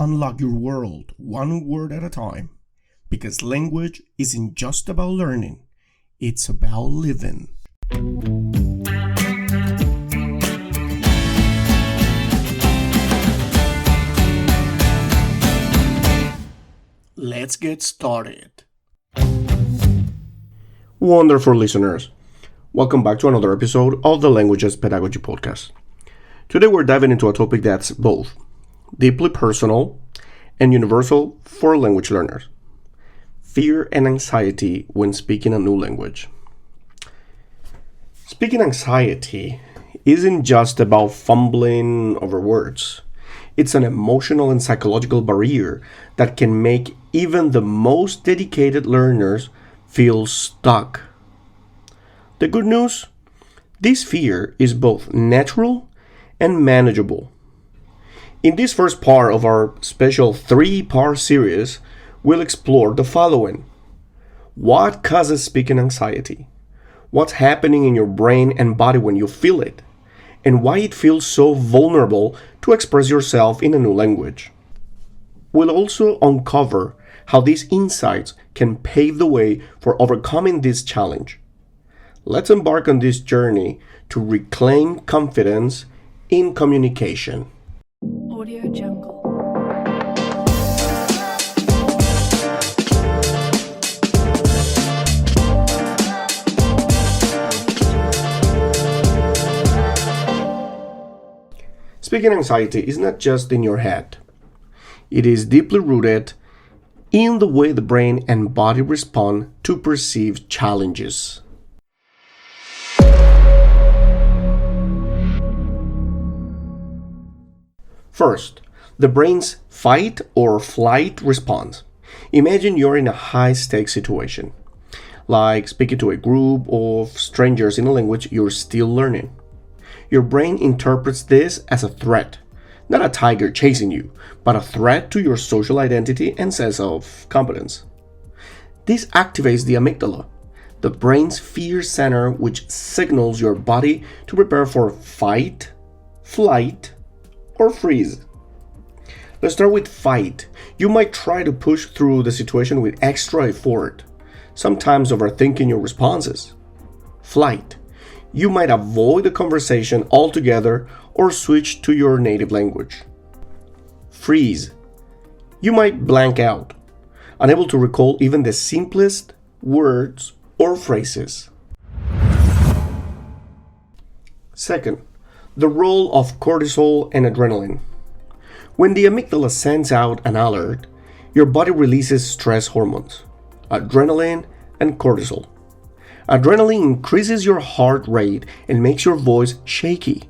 unlock your world one word at a time, because language isn't just about learning, it's about living. Let's get started. Wonderful listeners, welcome back to another episode of the Languages Pedagogy Podcast. Today we're diving into a topic that's both deeply personal and universal for language learners: fear and anxiety when speaking a new language. Speaking anxiety isn't just about fumbling over words. It's an emotional and psychological barrier that can make even the most dedicated learners feel stuck. The good news? This fear is both natural and manageable. In this first part of our special 3-part series, we'll explore the following. What causes speaking anxiety? What's happening in your brain and body when you feel it? And why it feels so vulnerable to express yourself in a new language. We'll also uncover how these insights can pave the way for overcoming this challenge. Let's embark on this journey to reclaim confidence in communication. Audio Jungle. Speaking anxiety is not just in your head. It is deeply rooted in the way the brain and body respond to perceived challenges. First, the brain's fight or flight response. Imagine you're in a high-stakes situation, like speaking to a group of strangers in a language you're still learning. Your brain interprets this as a threat, not a tiger chasing you, but a threat to your social identity and sense of competence. This activates the amygdala, the brain's fear center, which signals your body to prepare for fight, flight, or freeze. Let's start with fight. You might try to push through the situation with extra effort, sometimes overthinking your responses. Flight. You might avoid the conversation altogether or switch to your native language. Freeze. You might blank out, unable to recall even the simplest words or phrases. Second, the role of cortisol and adrenaline. When the amygdala sends out an alert, your body releases stress hormones, adrenaline and cortisol. Adrenaline increases your heart rate and makes your voice shaky.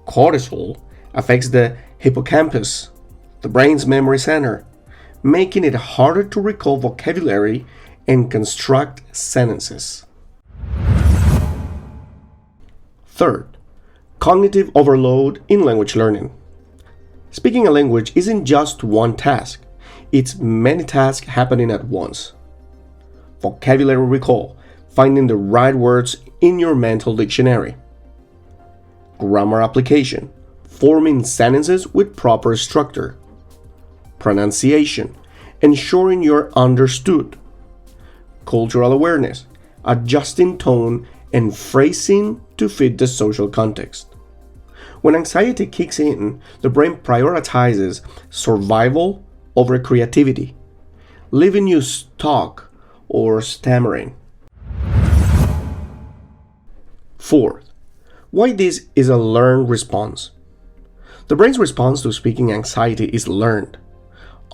Cortisol affects the hippocampus, the brain's memory center, making it harder to recall vocabulary and construct sentences. Third, cognitive overload in language learning. Speaking a language isn't just one task, it's many tasks happening at once. Vocabulary recall, finding the right words in your mental dictionary. Grammar application, forming sentences with proper structure. Pronunciation, ensuring you're understood. Cultural awareness, adjusting tone and phrasing to fit the social context. When anxiety kicks in, the brain prioritizes survival over creativity, leaving you stuck or stammering. Fourth, why this is a learned response. The brain's response to speaking anxiety is learned,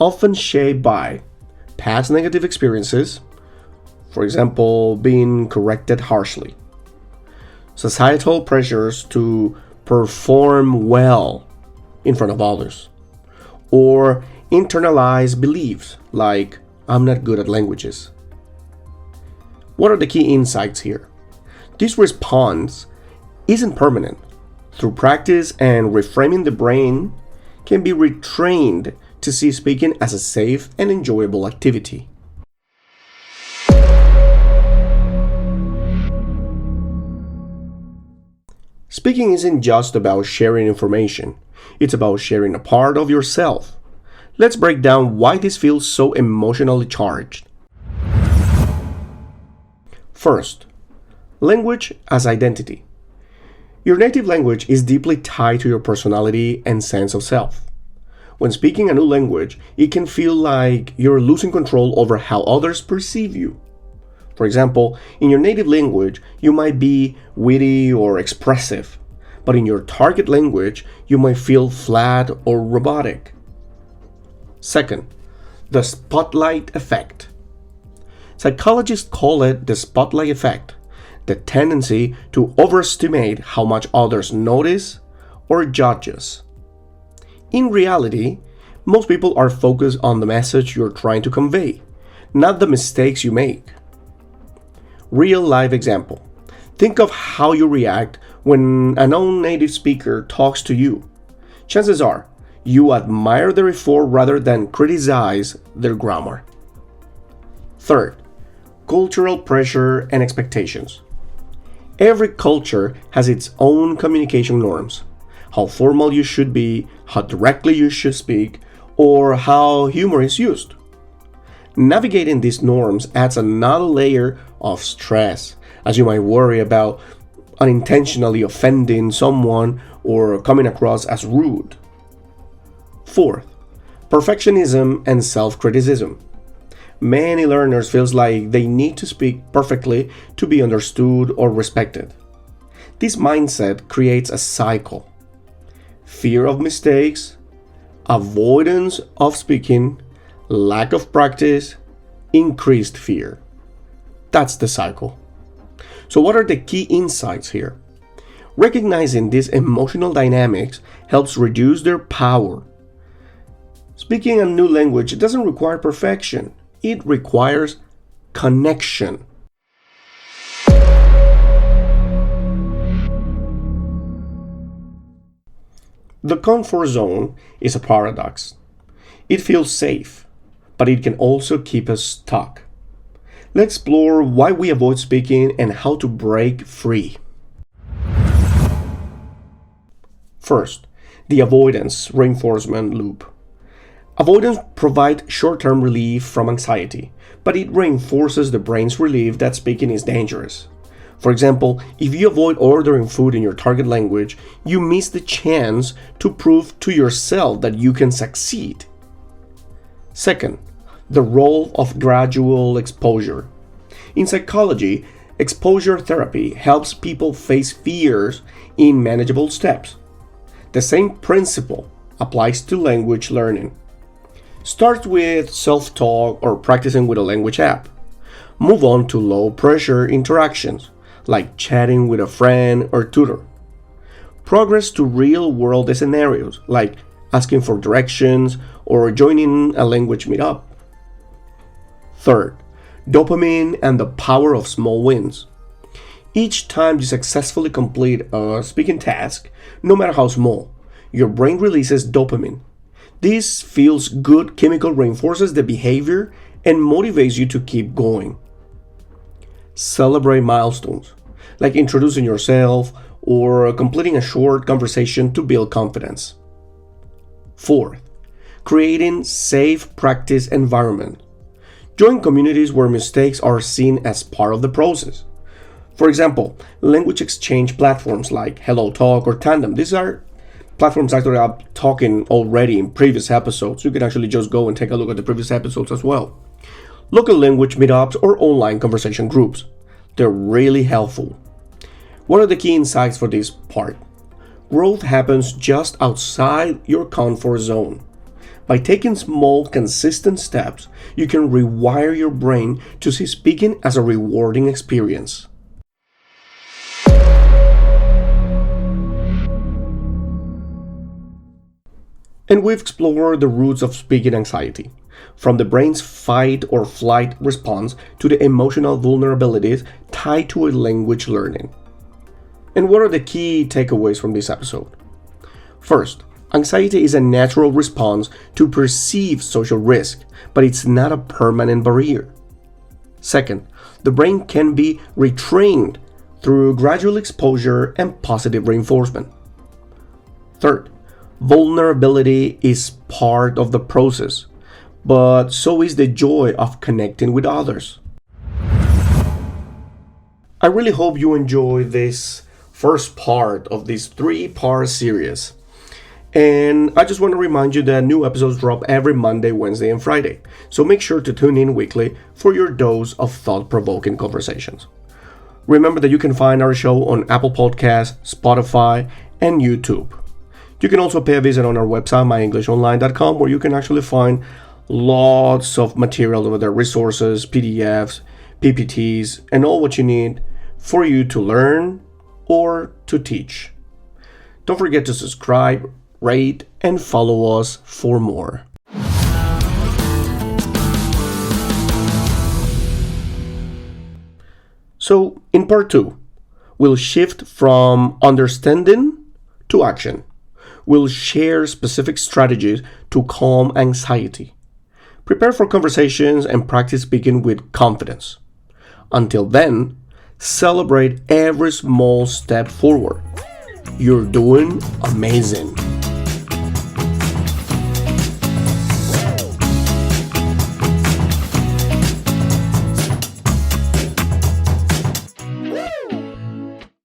often shaped by past negative experiences, for example, being corrected harshly, societal pressures to perform well in front of others, or internalized beliefs like, I'm not good at languages. What are the key insights here? This response isn't permanent. Through practice and reframing, the brain can be retrained to see speaking as a safe and enjoyable activity. Speaking isn't just about sharing information. It's about sharing a part of yourself, Let's break down why this feels so emotionally charged. First, language as identity. Your native language is deeply tied to your personality and sense of self. When speaking a new language, it can feel like you're losing control over how others perceive you. For example, in your native language, you might be witty or expressive, but in your target language, you might feel flat or robotic. Second, the spotlight effect. Psychologists call it the spotlight effect, the tendency to overestimate how much others notice or judge us. In reality, most people are focused on the message you're trying to convey, not the mistakes you make. Real life example. Think of how you react when a non-native speaker talks to you. Chances are, you admire their effort rather than criticize their grammar. Third, cultural pressure and expectations. Every culture has its own communication norms. How formal you should be, how directly you should speak, or how humor is used. Navigating these norms adds another layer of stress, as you might worry about unintentionally offending someone or coming across as rude. Fourth, perfectionism and self-criticism. Many learners feel like they need to speak perfectly to be understood or respected. This mindset creates a cycle. Fear of mistakes, avoidance of speaking, lack of practice, increased fear. That's the cycle. So what are the key insights here? Recognizing these emotional dynamics helps reduce their power. Speaking a new language doesn't require perfection. It requires connection. The comfort zone is a paradox. It feels safe, but it can also keep us stuck. Let's explore why we avoid speaking and how to break free. First, the avoidance reinforcement loop. Avoidance provides short-term relief from anxiety, but it reinforces the brain's belief that speaking is dangerous. For example, if you avoid ordering food in your target language, you miss the chance to prove to yourself that you can succeed. Second, the role of gradual exposure. In psychology, exposure therapy helps people face fears in manageable steps. The same principle applies to language learning. Start with self-talk or practicing with a language app. Move on to low-pressure interactions, like chatting with a friend or tutor. Progress to real-world scenarios, like asking for directions or joining a language meetup. Third, dopamine and the power of small wins. Each time you successfully complete a speaking task, no matter how small, your brain releases dopamine. This feels good chemical reinforces the behavior and motivates you to keep going. Celebrate milestones, like introducing yourself or completing a short conversation to build confidence. Fourth, creating safe practice environment. Join communities where mistakes are seen as part of the process. For example, language exchange platforms like HelloTalk or Tandem. These are platforms actually I'm talking already in previous episodes. You can actually just go and take a look at the previous episodes as well. Local language meetups or online conversation groups. They're really helpful. What are the key insights for this part? Growth happens just outside your comfort zone. By taking small, consistent steps, you can rewire your brain to see speaking as a rewarding experience. And we've explored the roots of speaking anxiety, from the brain's fight or flight response to the emotional vulnerabilities tied to a language learning. And what are the key takeaways from this episode? First, anxiety is a natural response to perceived social risk, but it's not a permanent barrier. Second, the brain can be retrained through gradual exposure and positive reinforcement. Third, Vulnerability is part of the process, but so is the joy of connecting with others. I really hope you enjoy this first part of this 3-part series. And I just want to remind you that new episodes drop every Monday, Wednesday, and Friday. So make sure to tune in weekly for your dose of thought-provoking conversations. Remember that you can find our show on Apple Podcasts, Spotify, and YouTube. You can also pay a visit on our website, myenglishonline.com, where you can actually find lots of material over there, resources, PDFs, PPTs, and all what you need for you to learn or to teach. Don't forget to subscribe, rate, and follow us for more. So, in part 2, we'll shift from understanding to action. We'll share specific strategies to calm anxiety. Prepare for conversations and practice speaking with confidence. Until then, celebrate every small step forward. You're doing amazing.